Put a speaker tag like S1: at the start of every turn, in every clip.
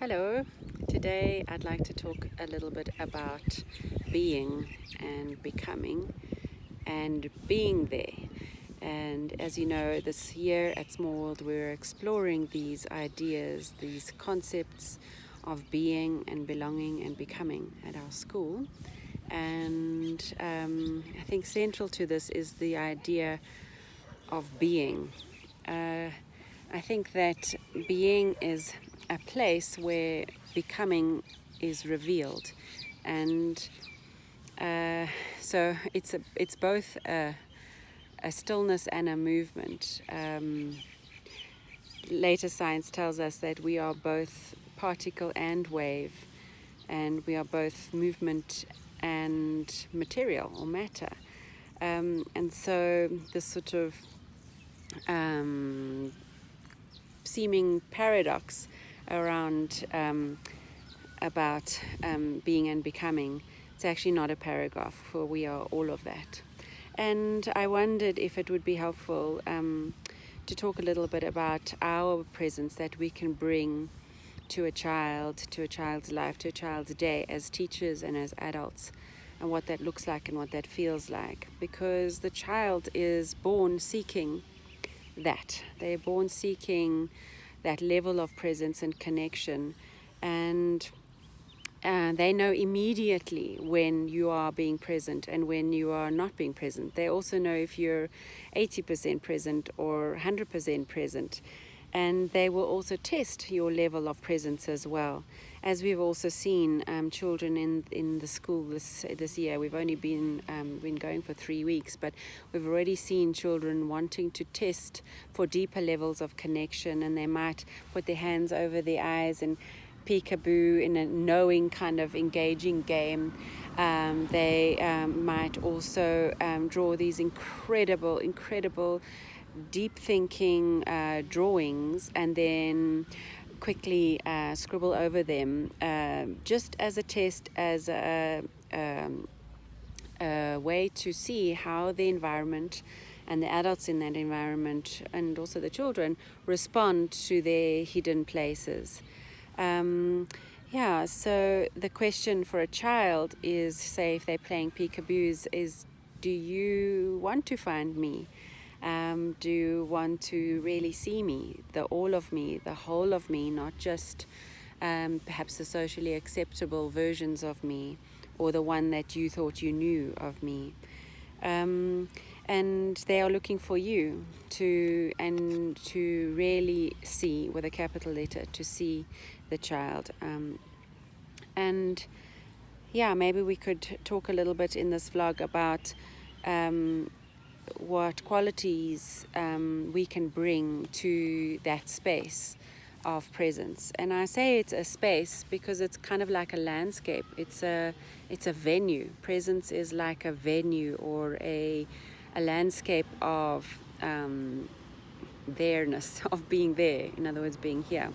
S1: Hello, today I'd like to talk a little bit about being and becoming and being there. And as you know, this year at Small World, we're exploring these ideas, these concepts of being and belonging and becoming at our school. And I think central to this is the idea of being. I think that being is a place where becoming is revealed, and so it's both a stillness and a movement. Later science tells us that we are both particle and wave, and we are both movement and material or matter. And so this sort of seeming paradox around about being and becoming, it's actually not a paragraph, for we are all of that. And I wondered if it would be helpful to talk a little bit about our presence that we can bring to a child, to a child's life, to a child's day as teachers and as adults, and what that looks like and what that feels like. Because the child is born seeking that. They're born seeking that level of presence and connection, and they know immediately when you are being present and when you are not being present. They also know if you're 80% present or 100% present, and they will also test your level of presence as well. As we've also seen children in the school this year. We've only been going for 3 weeks, but we've already seen children wanting to test for deeper levels of connection, and they might put their hands over their eyes and peekaboo in a knowing kind of engaging game. They might also draw these incredible deep thinking drawings, and then quickly scribble over them, just as a test, as a way to see how the environment and the adults in that environment, and also the children, respond to their hidden places. So the question for a child is, say if they're playing peekaboos, is, do you want to find me? Do you want to really see me, the all of me, the whole of me, not just perhaps the socially acceptable versions of me, or the one that you thought you knew of me? And they are looking for you to really see, with a capital letter, to see the child. Maybe we could talk a little bit in this vlog about what qualities we can bring to that space of presence. And I say it's a space because it's kind of like a landscape. It's a venue. Presence is like a venue, or a landscape of there-ness, of being there, in other words, being here.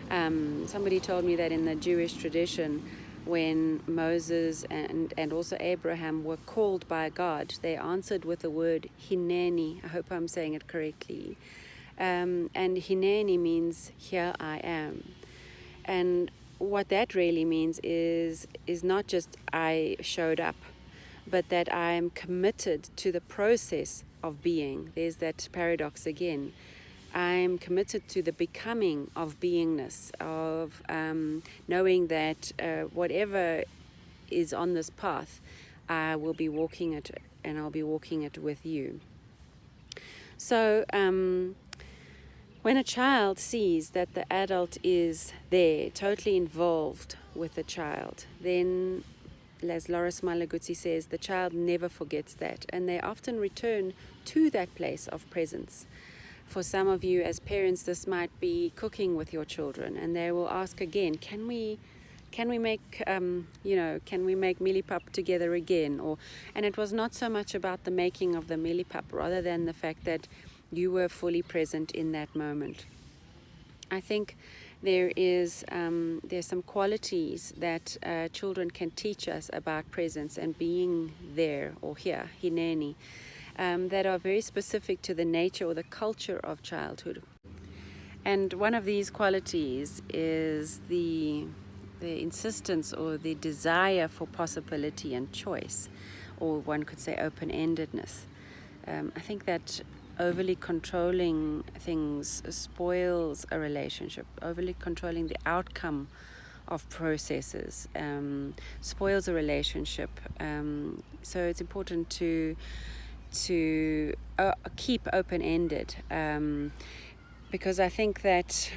S1: Somebody told me that in the Jewish tradition, when Moses and also Abraham were called by God, they answered with the word Hineni. I hope I'm saying it correctly. And Hineni means here I am. And what that really means is not just I showed up, but that I am committed to the process of being. There's that paradox again. I'm committed to the becoming of beingness, of knowing that whatever is on this path, I will be walking it, and I'll be walking it with you. So when a child sees that the adult is there, totally involved with the child, then, as Loris Malaguzzi says, the child never forgets that, and they often return to that place of presence. For some of you as parents, this might be cooking with your children, and they will ask again, can we make millipap together again? And it was not so much about the making of the millipap, rather than the fact that you were fully present in that moment. I think there's some qualities that children can teach us about presence and being there, or here, hineni, that are very specific to the nature or the culture of childhood. And one of these qualities is the insistence or the desire for possibility and choice, or one could say open-endedness. I think that overly controlling things spoils a relationship. Overly controlling the outcome of processes spoils a relationship. So it's important to keep open-ended, because I think that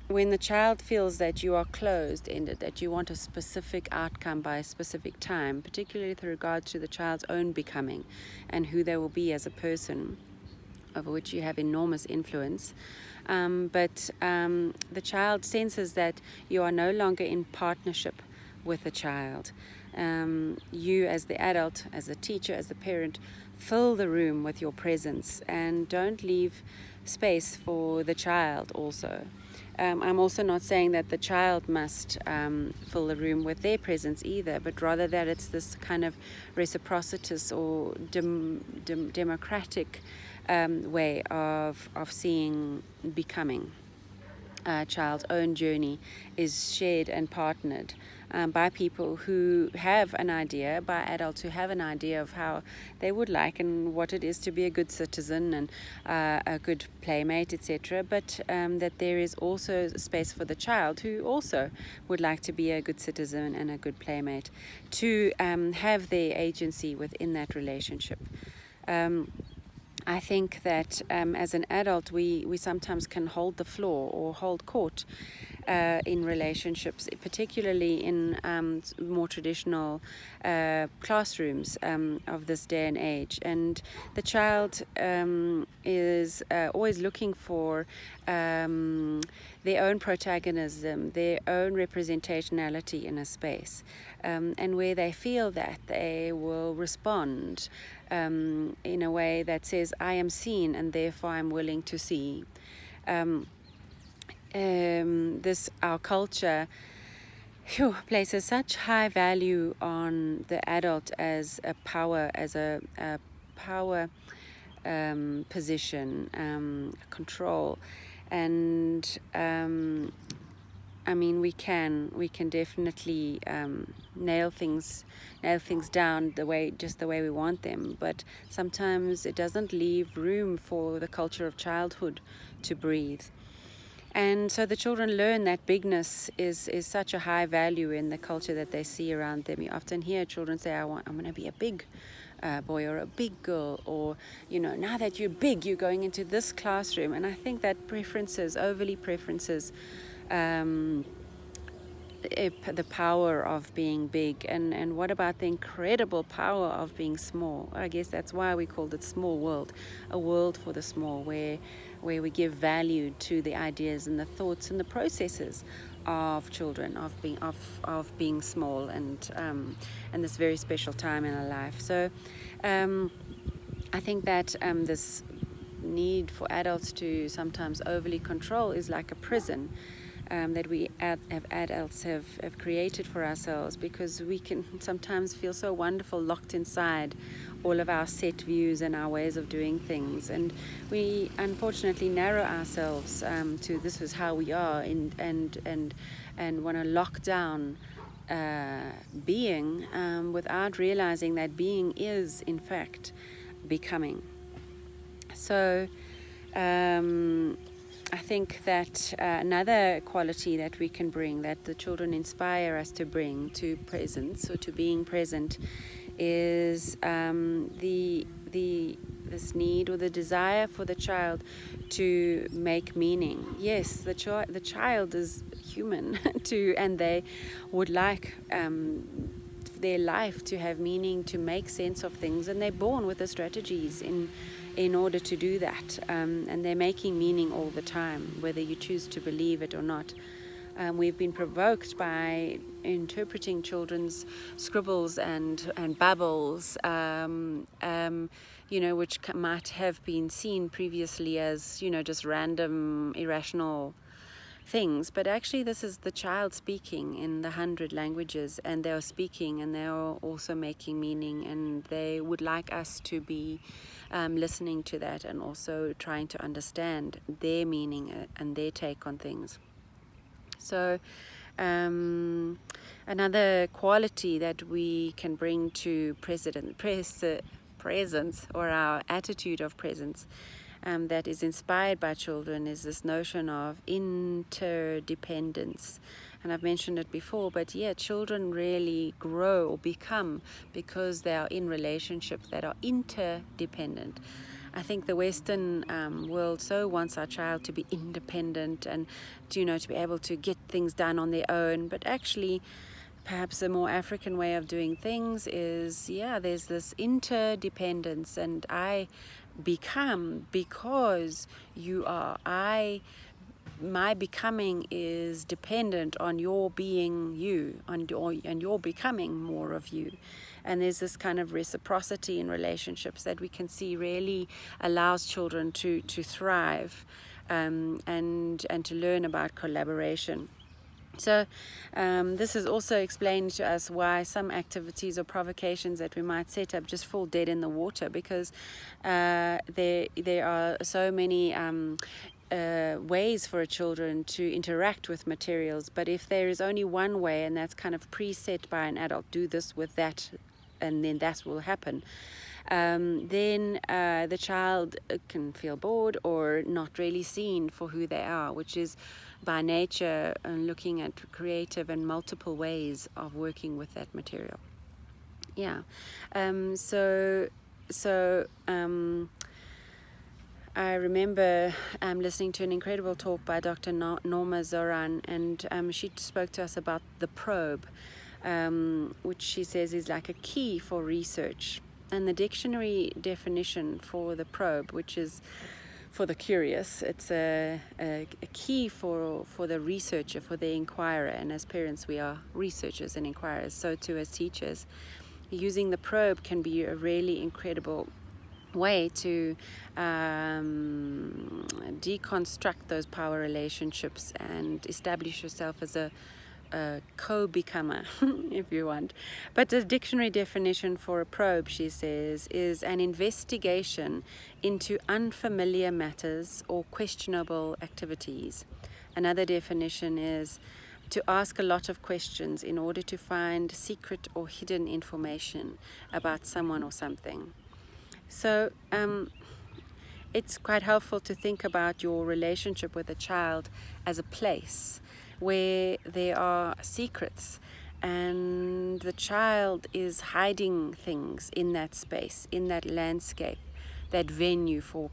S1: when the child feels that you are closed-ended, that you want a specific outcome by a specific time, particularly with regard to the child's own becoming and who they will be as a person, over which you have enormous influence, but the child senses that you are no longer in partnership with the child. You as the adult, as the teacher, as the parent, fill the room with your presence and don't leave space for the child also. I'm also not saying that the child must fill the room with their presence either, but rather that it's this kind of reciprocitous or democratic way of seeing becoming. A child's own journey is shared and partnered by people who have an idea, by adults who have an idea of how they would like and what it is to be a good citizen and a good playmate, etc. But that there is also space for the child who also would like to be a good citizen and a good playmate to have their agency within that relationship. I think that as an adult, we sometimes can hold the floor or hold court in relationships, particularly in more traditional classrooms of this day and age. And the child is always looking for their own protagonism, their own representationality in a space. And where they feel that, they will respond in a way that says, I am seen and therefore I'm willing to see. Our culture places such high value on the adult as a power, position, control, and I mean, we can definitely nail things down just the way we want them, but sometimes it doesn't leave room for the culture of childhood to breathe. And so the children learn that bigness is such a high value in the culture that they see around them. You often hear children say, I'm going to be a big boy or a big girl, or, now that you're big, you're going into this classroom. And I think that overly preferences, the power of being big, and what about the incredible power of being small? I guess that's why we called it Small World, a world for the small, where we give value to the ideas and the thoughts and the processes of children, of being small, and this very special time in our life. So I think that this need for adults to sometimes overly control is like a prison that we adults have created for ourselves, because we can sometimes feel so wonderful locked inside all of our set views and our ways of doing things, and we unfortunately narrow ourselves to this is how we are, and want to lock down being without realizing that being is in fact becoming. So I think that another quality that we can bring, that the children inspire us to bring to presence, or to being present, is this need or the desire for the child to make meaning. Yes, the child is human too, and they would like their life to have meaning, to make sense of things, and they're born with the strategies in order to do that, and they're making meaning all the time, whether you choose to believe it or not. We've been provoked by interpreting children's scribbles and babbles, which might have been seen previously as just random, irrational things, but actually this is the child speaking in the 100 languages, and they are speaking and they are also making meaning, and they would like us to be listening to that and also trying to understand their meaning and their take on things. So another quality that we can bring to presence, or our attitude of presence, that is inspired by children, is this notion of interdependence. And I've mentioned it before, but yeah, children really grow or become because they are in relationships that are interdependent. I think the Western world so wants our child to be independent and to be able to get things done on their own, but actually perhaps a more African way of doing things is, there's this interdependence, and I become because you are. My becoming is dependent on your being you, and your becoming more of you. And there's this kind of reciprocity in relationships that we can see really allows children to thrive, and to learn about collaboration. So this is also explained to us why some activities or provocations that we might set up just fall dead in the water, because there are so many ways for children to interact with materials. But if there is only one way, and that's kind of preset by an adult, do this with that, and then that will happen, then the child can feel bored or not really seen for who they are, which is by nature looking at creative and multiple ways of working with that material. I remember listening to an incredible talk by Dr. Norma Zoran, and she spoke to us about the probe, which she says is like a key for research. And the dictionary definition for the probe, which is for the curious, it's a key for the researcher, for the inquirer. And as parents, we are researchers and inquirers, so too as teachers. Using the probe can be a really incredible way to deconstruct those power relationships and establish yourself as a co-becomer, if you want. But the dictionary definition for a probe, she says, is an investigation into unfamiliar matters or questionable activities. Another definition is to ask a lot of questions in order to find secret or hidden information about someone or something. So it's quite helpful to think about your relationship with a child as a place where there are secrets, and the child is hiding things in that space, in that landscape, that venue for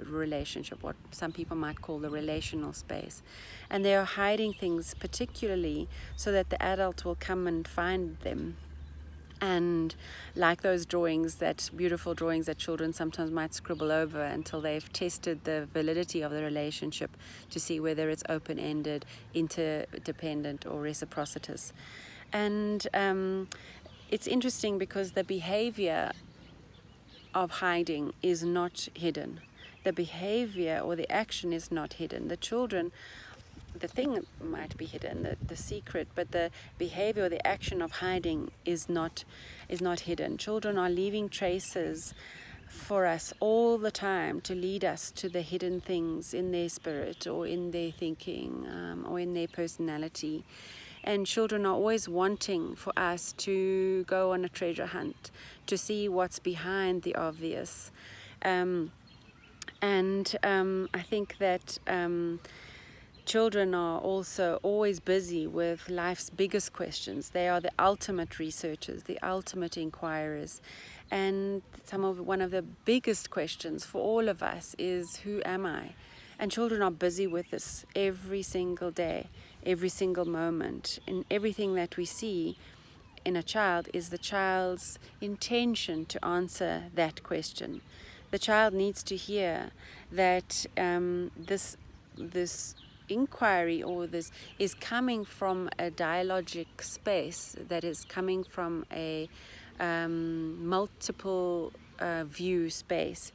S1: relationship, what some people might call the relational space. And they are hiding things particularly so that the adult will come and find them. And like those drawings, that beautiful drawings that children sometimes might scribble over until they've tested the validity of the relationship to see whether it's open-ended, interdependent, or reciprocitous. And it's interesting because the behavior of hiding is not hidden. The behavior or the action is not hidden. The children, the thing might be hidden, the secret, but the behavior or the action of hiding is not hidden. Children are leaving traces for us all the time to lead us to the hidden things in their spirit or in their thinking, or in their personality. And children are always wanting for us to go on a treasure hunt, to see what's behind the obvious. I think that children are also always busy with life's biggest questions. They are the ultimate researchers, the ultimate inquirers. And one of the biggest questions for all of us is, who am I? And children are busy with this every single day, every single moment. And everything that we see in a child is the child's intention to answer that question. The child needs to hear that this inquiry or this is coming from a dialogic space, that is coming from a multiple view space.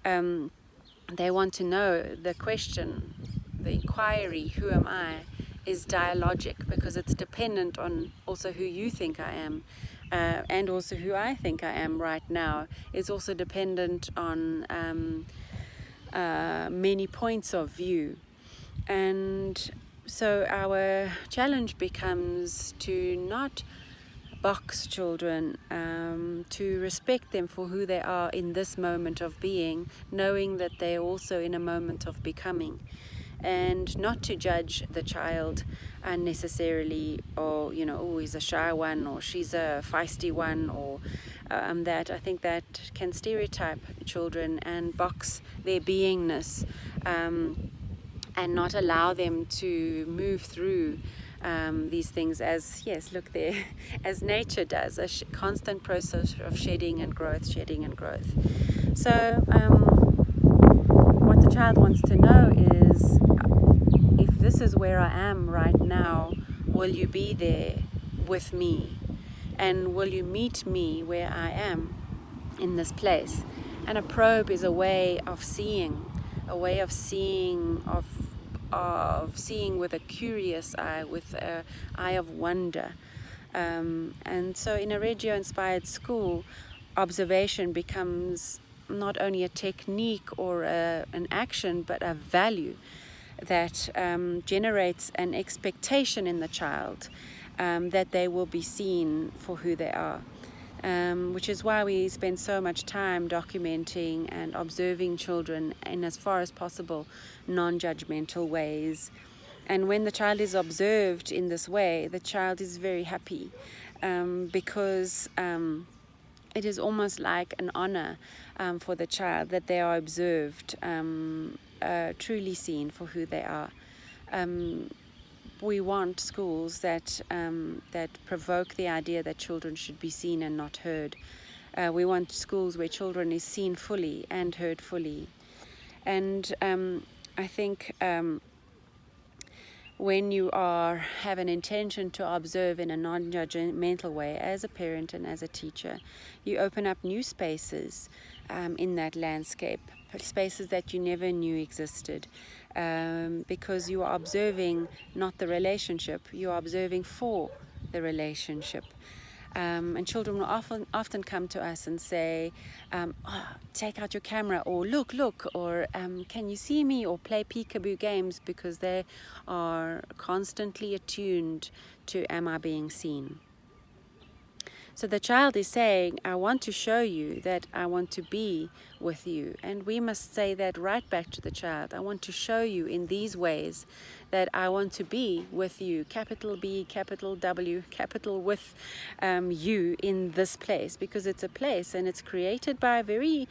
S1: They want to know the question, the inquiry, who am I, is dialogic, because it's dependent on also who you think I am, and also who I think I am right now is also dependent on many points of view. And so our challenge becomes to not box children, to respect them for who they are in this moment of being, knowing that they're also in a moment of becoming, and not to judge the child unnecessarily, or oh, he's a shy one, or she's a feisty one, or that. I think that can stereotype children and box their beingness, and not allow them to move through these things as, yes, look there, as nature does, a constant process of shedding and growth. So what the child wants to know is, if this is where I am right now, will you be there with me? And will you meet me where I am in this place? And a probe is a way of seeing, of seeing with a curious eye, with an eye of wonder. And so in a Reggio-inspired school, observation becomes not only a technique or an action, but a value that generates an expectation in the child that they will be seen for who they are. Which is why we spend so much time documenting and observing children in, as far as possible, non-judgmental ways. And when the child is observed in this way, the child is very happy, because it is almost like an honor for the child that they are observed, truly seen for who they are. We want schools that provoke the idea that children should be seen and not heard. We want schools where children is seen fully and heard fully. And I think when you have an intention to observe in a non-judgmental way, as a parent and as a teacher, you open up new spaces in that landscape, spaces that you never knew existed, because you are observing not the relationship, you are observing for the relationship. And children will often come to us and say, take out your camera, or look, or can you see me, or play peekaboo games, because they are constantly attuned to, am I being seen? So the child is saying, I want to show you that I want to be with you. And we must say that right back to the child. I want to show you in these ways that I want to be with you, capital B, capital W, capital with you in this place, because it's a place and it's created by very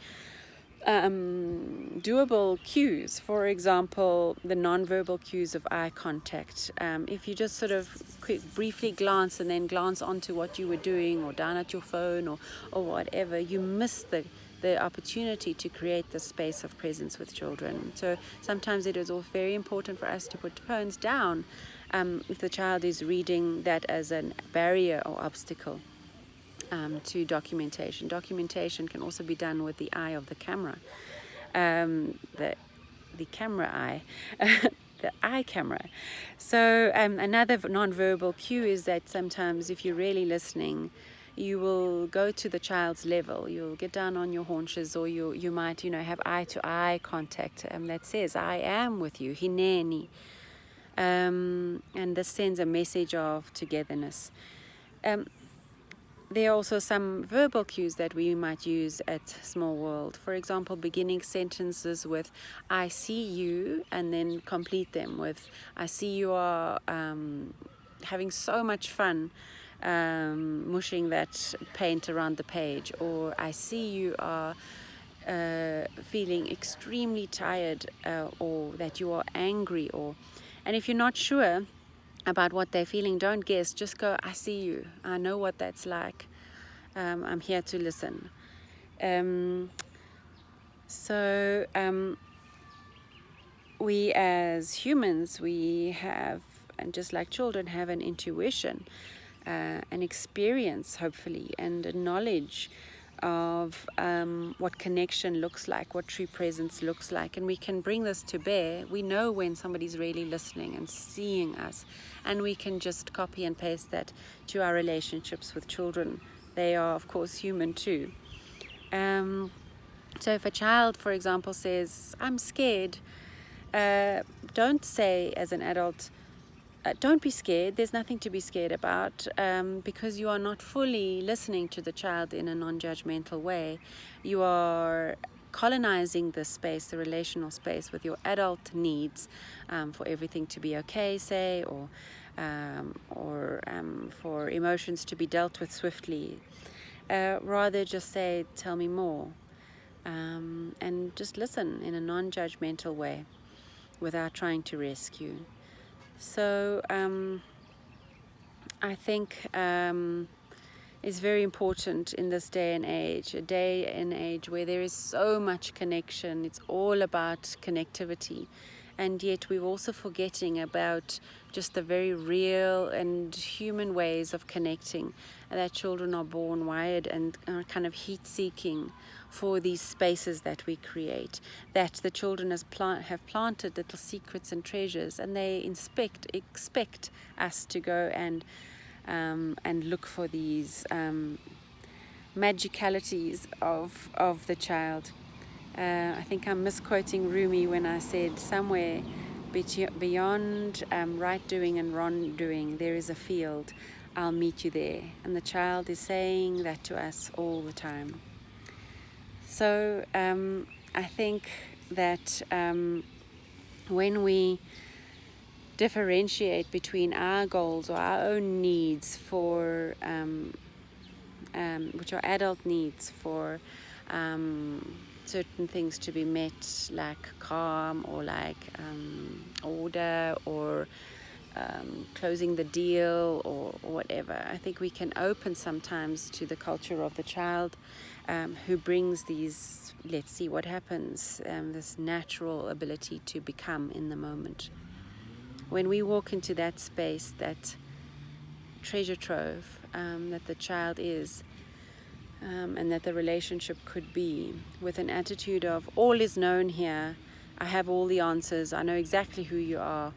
S1: doable cues. For example, the non-verbal cues of eye contact. If you just sort of briefly glance and then glance onto what you were doing, or down at your phone, or whatever, you miss the opportunity to create the space of presence with children. So sometimes it is all very important for us to put phones down if the child is reading that as a barrier or obstacle to documentation. Documentation can also be done with the eye of the camera, the camera eye, the eye camera. So another non-verbal cue is that sometimes, if you're really listening, you will go to the child's level. You'll get down on your haunches, or you might have eye-to-eye contact that says, I am with you, hineni. And this sends a message of togetherness. There are also some verbal cues that we might use at Small World. For example, beginning sentences with I see you, and then complete them with I see you are having so much fun mushing that paint around the page, or I see you are feeling extremely tired, or that you are angry, and if you're not sure about what they're feeling, don't guess, just go, I see you, I know what that's like, I'm here to listen. So we as humans, we have, and just like children, have an intuition, an experience, hopefully, and a knowledge of what connection looks like, what true presence looks like, and we can bring this to bear. We know when somebody's really listening and seeing us, and we can just copy and paste that to our relationships with children. They are, of course, human too. So if a child, for example, says, "I'm scared," don't say as an adult, "Don't be scared, there's nothing to be scared about," because you are not fully listening to the child in a non-judgmental way. You are colonizing the space, the relational space, with your adult needs, for everything to be okay, say, or for emotions to be dealt with swiftly. Rather just say, "Tell me more," and just listen in a non-judgmental way without trying to rescue. So I think it's very important in this day and age, a day and age where there is so much connection. It's all about connectivity. And yet we're also forgetting about just the very real and human ways of connecting, and that children are born wired and are kind of heat-seeking for these spaces that we create, that the children have planted little secrets and treasures, and they expect us to go and look for these magicalities of the child. I think I'm misquoting Rumi when I said, "Somewhere beyond right doing and wrong doing, there is a field. I'll meet you there." And the child is saying that to us all the time. So I think that when we differentiate between our goals or our own needs for which are adult needs for certain things to be met, like calm or like order or closing the deal or whatever. I think we can open sometimes to the culture of the child, who brings these, let's see what happens, this natural ability to become in the moment. When we walk into that space, that treasure trove that the child is, and that the relationship could be, with an attitude of all is known here, I have all the answers, I know exactly who you are,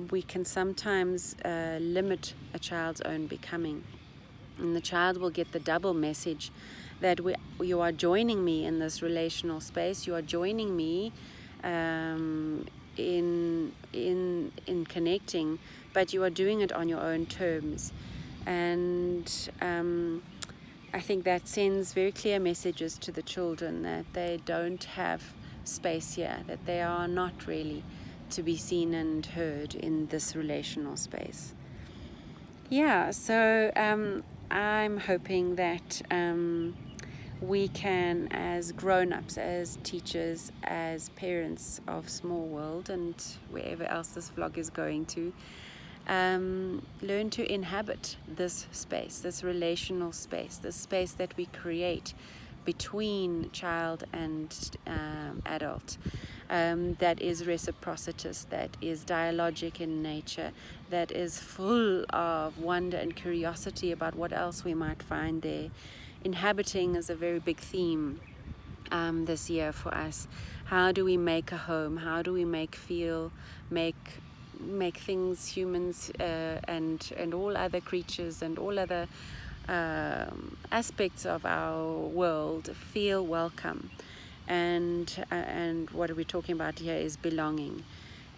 S1: we can sometimes limit a child's own becoming. And the child will get the double message that you are joining me in this relational space, you are joining me in connecting, but you are doing it on your own terms. And I think that sends very clear messages to the children that they don't have space here, that they are not really to be seen and heard in this relational space. Yeah, so I'm hoping that we can, as grown-ups, as teachers, as parents of Small World and wherever else this vlog is going to, learn to inhabit this space, this relational space, this space that we create between child and adult, that is reciprocitous, that is dialogic in nature, that is full of wonder and curiosity about what else we might find there. Inhabiting is a very big theme this year for us. How do we make a home? How do we make things, humans and all other creatures and all other aspects of our world feel welcome? And what we're talking about here is belonging.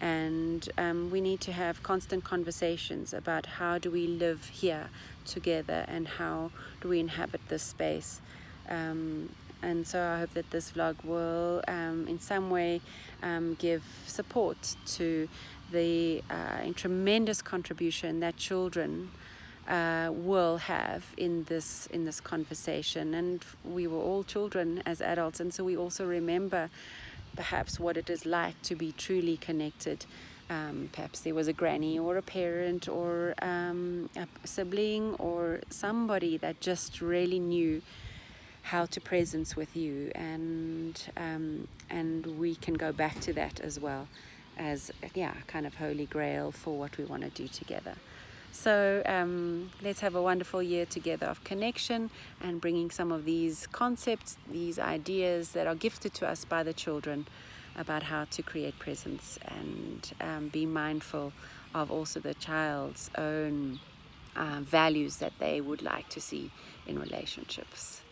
S1: And we need to have constant conversations about how do we live here together and how do we inhabit this space. And so I hope that this vlog will in some way give support to the tremendous contribution that children will have in this conversation. And we were all children as adults, and so we also remember perhaps what it is like to be truly connected. Perhaps there was a granny or a parent or a sibling or somebody that just really knew how to presence with you, and we can go back to that as well as kind of holy grail for what we want to do together. So let's have a wonderful year together of connection and bringing some of these concepts, these ideas that are gifted to us by the children about how to create presence and be mindful of also the child's own values that they would like to see in relationships.